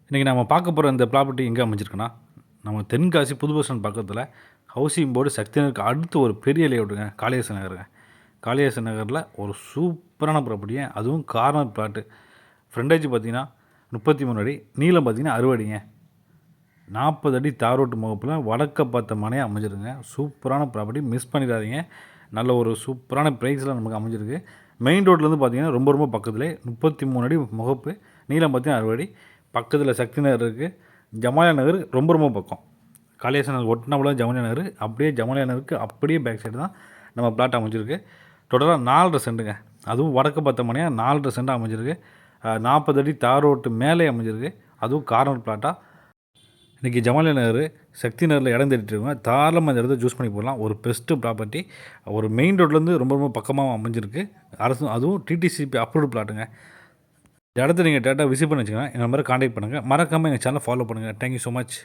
இன்றைக்கி நம்ம பார்க்க போகிற இந்த ப்ராப்பர்ட்டி எங்கே அமைஞ்சிருக்குன்னா, நம்ம தென்காசி புது பஸ் ஸ்டாண்ட் பக்கத்தில் ஹவுசிங் போர்டு சக்தி நகருக்கு அடுத்து ஒரு பெரிய லேஅவுட்டுங்க, காளிதாசன் நகருங்க. காளிதாசன் நகரில் ஒரு சூப்பரான ப்ராப்பர்ட்டிங்க. அதுவும் கார்னர் பிளாட்டு. ஃப்ரண்டேஜ் பார்த்தீங்கன்னா 33 அடி, நீளம் பார்த்தீங்கன்னா 60 அடிங்க. 40 அடி தார் ரோட்டு முகப்பில் வடக்க பார்த்த மனையாக அமைஞ்சிருங்க. சூப்பரான ப்ராப்பர்ட்டி, மிஸ் பண்ணிடாதீங்க. நல்ல ஒரு சூப்பரான ப்ரைஸில் நமக்கு அமைஞ்சிருக்கு. மெயின் ரோட்லேருந்து பார்த்தீங்கன்னா ரொம்ப ரொம்ப பக்கத்துலேயே 33 அடி முகப்பு, நீளம் பார்த்தீங்கன்னா 60 அடி. பக்கத்தில் சக்தி நகர் இருக்குது. ஜமாலியா நகர் ரொம்ப ரொம்ப பக்கம். காளிதாசன் நகர் ஒட்டினாப்புல ஜமாலியா நகர். அப்படியே ஜமாலியா நகருக்கு அப்படியே பேக் சைடு தான் நம்ம பிளாட் அமைஞ்சிருக்கு. டோட்டலாக 4.5 சென்ட்டுங்க. அதுவும் வடக்கு பார்த்த மனையாக 4.5 சென்டாக அமைஞ்சிருக்கு. 40 அடி தார் ரோட்டு மேலே அமைஞ்சிருக்கு. அதுவும் கார்னர் பிளாட்டாக. இன்றைக்கி ஜமாலியா நகர் சக்தி நகரில் இடம் தேடிட்டு இருக்கோங்க. தாராளமாக இந்த இடத்த சூஸ் பண்ணி போடலாம். ஒரு பெஸ்ட்டு ப்ராப்பர்ட்டி. ஒரு மெயின் ரோட்லேருந்து ரொம்ப ரொம்ப பக்கமாக அமைஞ்சிருக்கு. அதுவும் டிடிசிபி அப்ரூவ்டு பிளாட்டுங்க. இந்த இடத்த நீங்கள் டேரெக்டாக விசிட் பண்ணி வச்சுக்கோங்க. எங்கள் நம்பரை காண்டாக்ட் பண்ணுங்கள். மறக்காமல் எங்கள் சேனலை ஃபாலோ பண்ணுங்கள். Thank you so much.